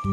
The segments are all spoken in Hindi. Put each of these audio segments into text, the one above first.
हर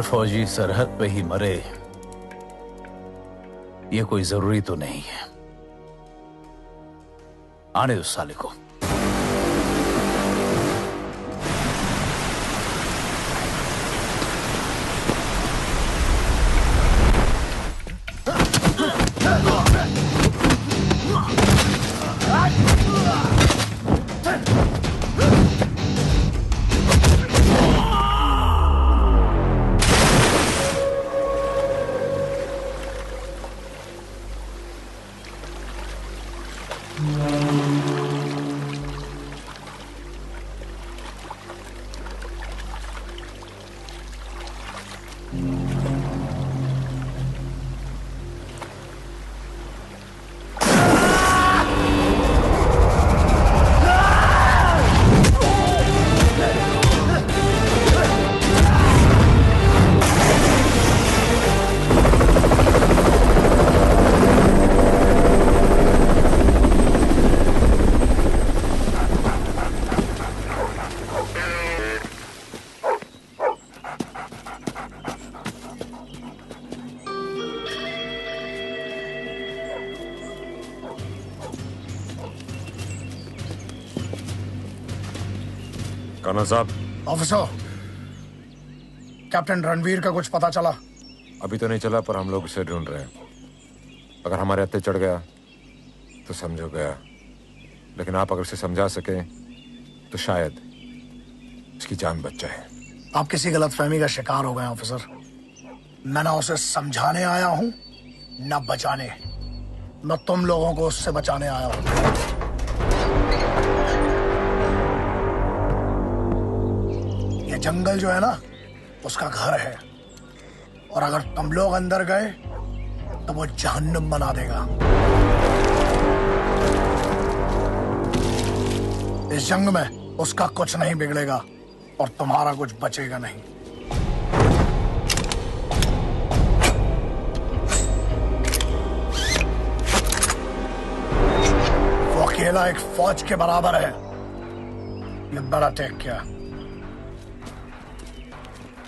फौजी सरहद पे ही मरे, ये कोई जरूरी तो नहीं है। आने दो साले को। कर्नल साहब। ऑफिसर, कैप्टन रणवीर का कुछ पता चला? अभी तो नहीं चला, पर हम लोग उसे ढूंढ रहे हैं। अगर हमारे हत्थे चढ़ गया तो समझो गया, लेकिन आप अगर उसे समझा सके तो शायद उसकी जान बच जाए। आप किसी गलतफहमी का शिकार हो गए ऑफिसर। मैं ना उसे समझाने आया हूं न बचाने। मैं तुम लोगों को उससे बचाने आया हूं। ये जंगल जो है ना, उसका घर है, और अगर तुम लोग अंदर गए तो वो जहन्नुम बना देगा। इस जंग में उसका कुछ नहीं बिगड़ेगा और तुम्हारा कुछ बचेगा नहीं। वो अकेला एक फौज के बराबर है। ये बड़ा टेक किया।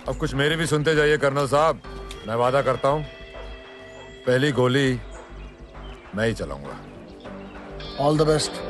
अब कुछ मेरी भी सुनते जाइए कर्नल साहब। मैं वादा करता हूं, पहली गोली मैं ही चलाऊंगा। All the best.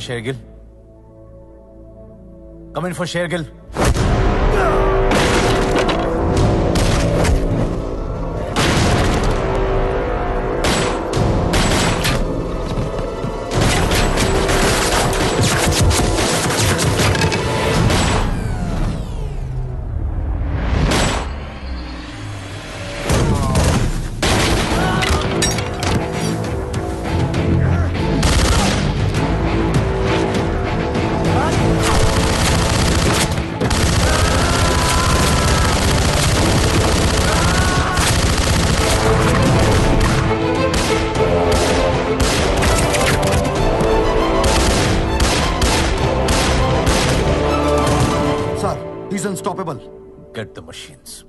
Shergill. Come in for Shergill. He's unstoppable. Get the machines.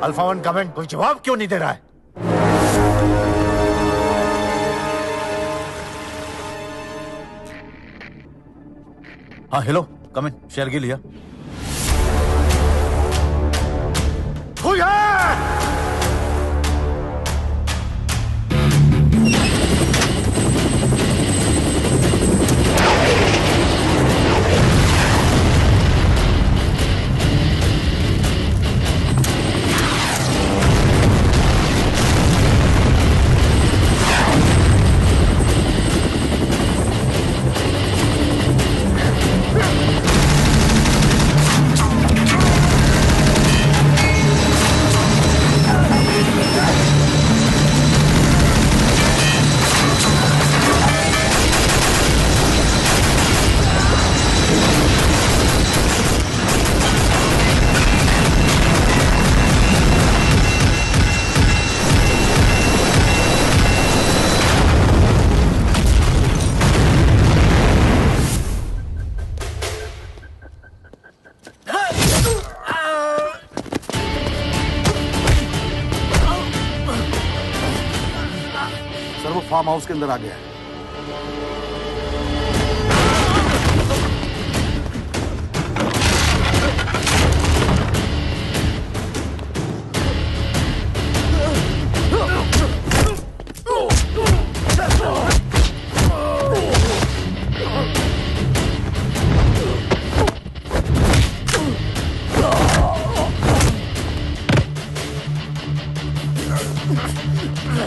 Alpha one comment, कोई जवाब क्यों नहीं दे रहा है? हाँ hello, come in, Shergill here. Sir वो फार्म हाउस के अंदर आ गया है।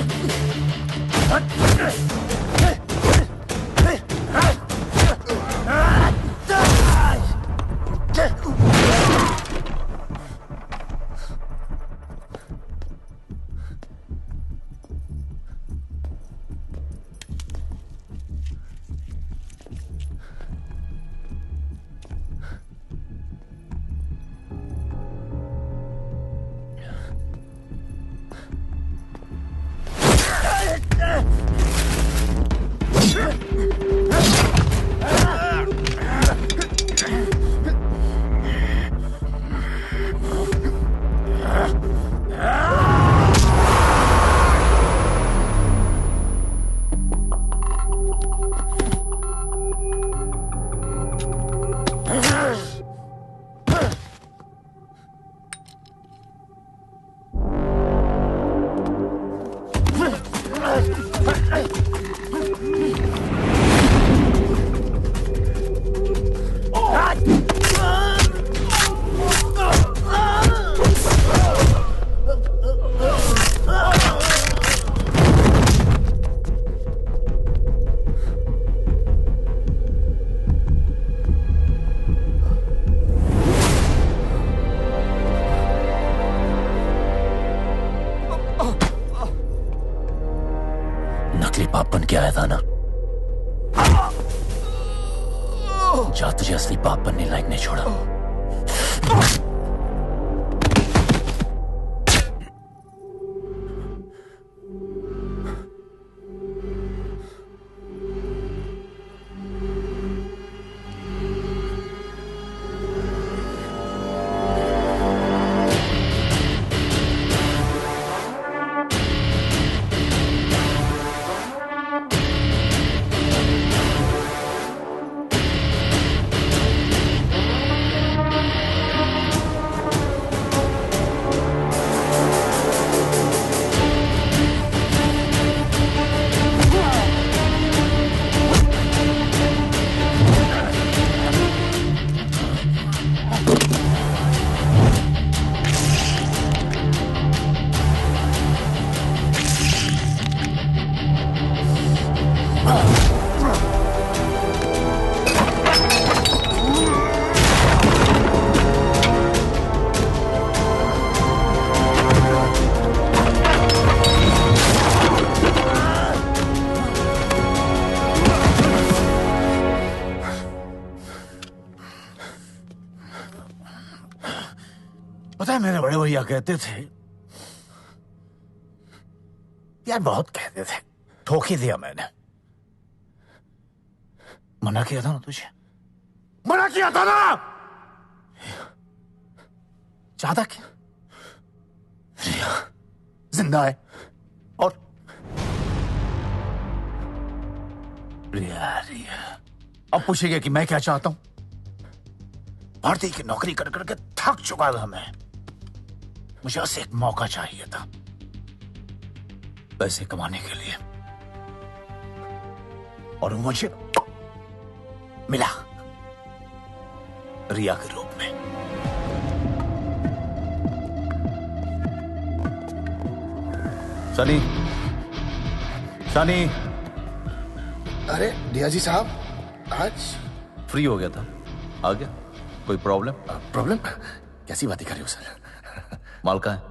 Ugh! आया था ना, जा तुझे असली बाप बनने लायक नहीं छोड़ा। पता है मेरे बड़े भैया कहते थे यार, बहुत कहते थे, ठोक ही दिया मैंने। मना किया था ना तुझे, मना किया था ना। ज्यादा क्या, रिया जिंदा है और रिया अब पूछेगा कि मैं क्या चाहता हूं। भारतीय की नौकरी कर करके थक चुका था मैं, मुझे बस एक मौका चाहिए था पैसे कमाने के लिए, और मुझे मिला रिया के रूप में। सनी, सनी, अरे रिया जी साहब, आज फ्री हो गया था, आ गया। कोई प्रॉब्लम? प्रॉब्लम? कैसी बातें कर रहे हो सर? माल का है?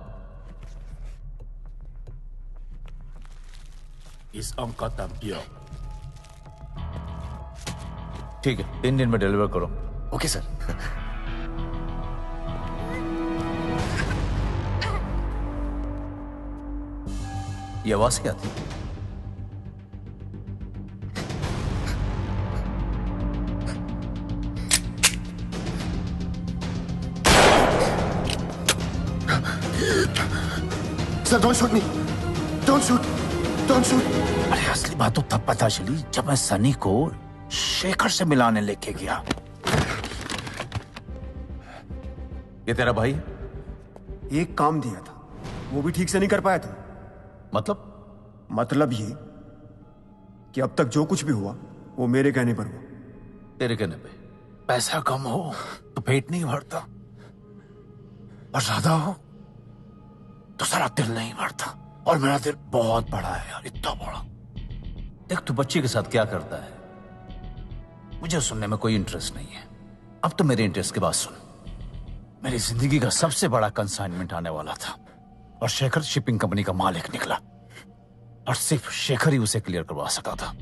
इस अंक का दाम दिया। ठीक है, 3 दिन में डिलीवर करो। Okay sir. ये आवाज क्या थी? Sir don't shoot me, don't shoot, don't shoot. अरे असली बात तो तब पता चली जब मैं सनी को शेखर से मिलाने लेके गया। ये तेरा भाई है? एक काम दिया था, वो भी ठीक से नहीं कर पाया था। मतलब ये कि अब तक जो कुछ भी हुआ वो मेरे कहने पर हुआ। तेरे कहने पे? पैसा कम हो तो पेट नहीं भरता, और ज्यादा हो तो सारा दिल नहीं भरता। और मेरा दिल बहुत बड़ा है यार, इतना बड़ा। देख तू बच्ची के साथ क्या करता है, मुझे सुनने में कोई इंटरेस्ट नहीं है। अब तो मेरे इंटरेस्ट की बात सुन। मेरी जिंदगी का सबसे बड़ा कंसाइनमेंट आने वाला था, और शेखर शिपिंग कंपनी का मालिक निकला, और सिर्फ शेखर ही उसे क्लियर करवा सका था।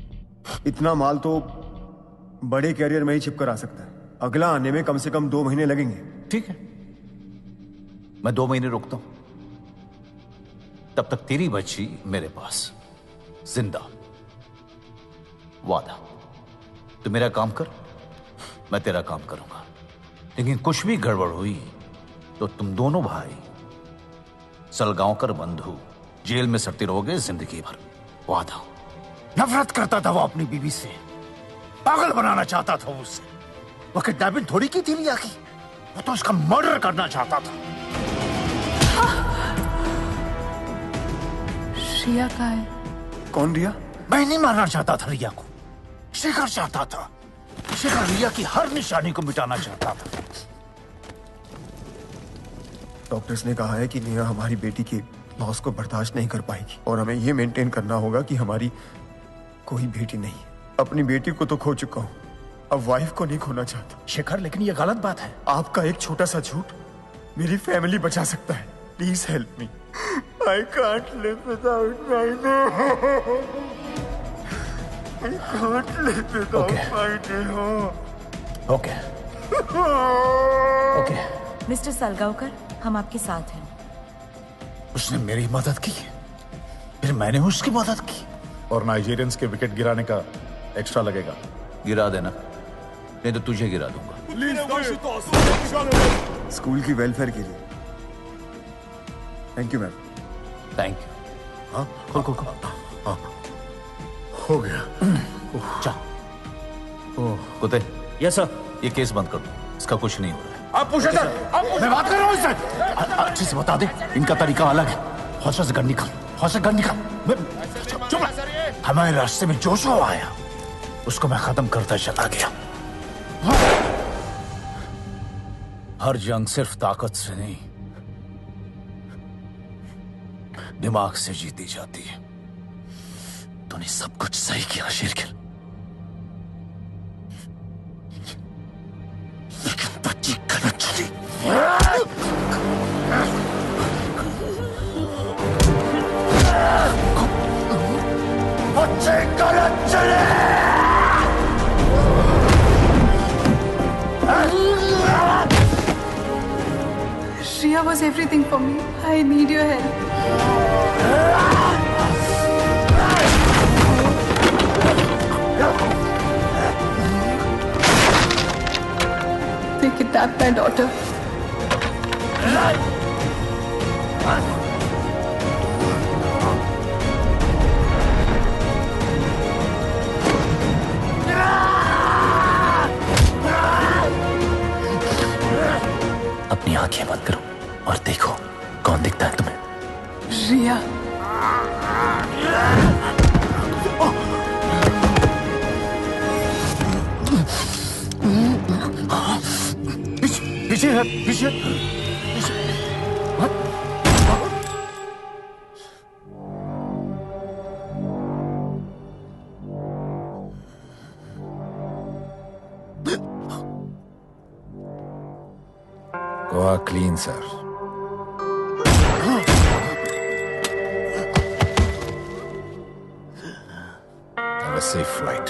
इतना माल तो बड़े कैरियर में ही छिप कर आ सकता है, अगला आने में कम से कम 2 महीने लगेंगे। ठीक है, मैं 2 महीने रुकता हूं, तब तक तेरी बच्ची मेरे पास जिंदा। वादा, तू मेरा काम कर, मैं तेरा काम करूंगा। लेकिन कुछ भी गड़बड़ हुई तो तुम दोनों भाई सलगांवकर बंधु जेल में सड़ते रहोगे जिंदगी भर। वादा। नफरत करता था वो अपनी बीवी से, पागल बनाना चाहता था वो उसे। वो किडनैपिंग थोड़ी की थी रिया की, वो तो उसका मर्डर करना चाहता था। रिया का है? कौन रिया? मैं नहीं मारना चाहता था रिया को, शेखर चाहता था। शेखर रिया की हर निशानी को मिटाना चाहता था। डॉक्टर्स ने कहा है कि नेहा हमारी बेटी की लॉस को बर्दाश्त नहीं कर पाएगी, और हमें ये मेंटेन करना होगा कि हमारी कोई बेटी नहीं। अपनी बेटी को तो खो चुका हूं, अब वाइफ को नहीं खोना चाहता। शेखर, लेकिन ये गलत बात है। आपका एक छोटा सा झूठ मेरी फैमिली बचा सकता है। Please help me, I can't live without my okay okay okay. Mister Salgaonkar, हम आपके साथ हैं। उसने मेरी मदद की, फिर मैंने उसकी मदद की। और नाइजीरियंस के विकेट गिराने का एक्स्ट्रा लगेगा। गिरा देना, नहीं तो तुझे गिरा दूंगा। स्कूल की वेलफेयर के लिए। Thank you ma'am. Thank you. हाँ, खोल खोल खोल। हो गया। चल कुत्ते, यस सर। ये केस बंद कर दो, इसका कुछ नहीं हो रहा है। आप पूछे सर, मैं बात कर रहा हूँ इससे। अच्छे से बता दे, इनका तरीका अलग है। हौसले से गन निकाल, हौसले से गन निकाल। चुप रह। हमारे रास्ते में जो जो आया उसको मैं खत्म करता चला गया। हर जंग सिर्फ ताकत से नहीं, दिमाग से जीती जाती है। तूने सब कुछ सही किया शेरगिल, लेकिन बच्ची गलत चली। बच्चे गलत चले। Shreya was everything for me. I need your help. They kidnapped my daughter. अपनी आंखें बंद करो और देखो कौन दिखता है तुम्हें। Shreya. पीछे है, पीछे। Goa clean sir. Have a safe flight.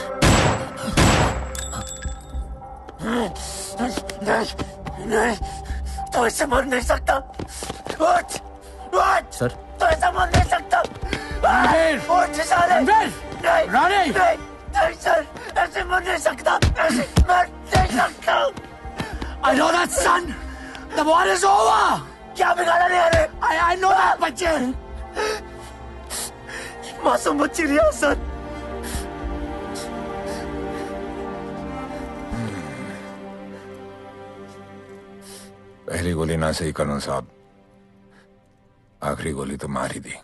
नहीं, तो ऐसे मर नहीं सकता। उठ, उठ। सर। तो ऐसे मर नहीं सकता। उठ साले। नहीं, नहीं सर, ऐसे मर नहीं सकता। ऐसे मर नहीं सकता। I know that son. The war is over. क्या बिगाड़ा नहीं है? I know that बच्चे। मासूम बच्ची रिया सर। पहली गोली ना सही कर्नल साहब, आखिरी गोली तो मार ही दी।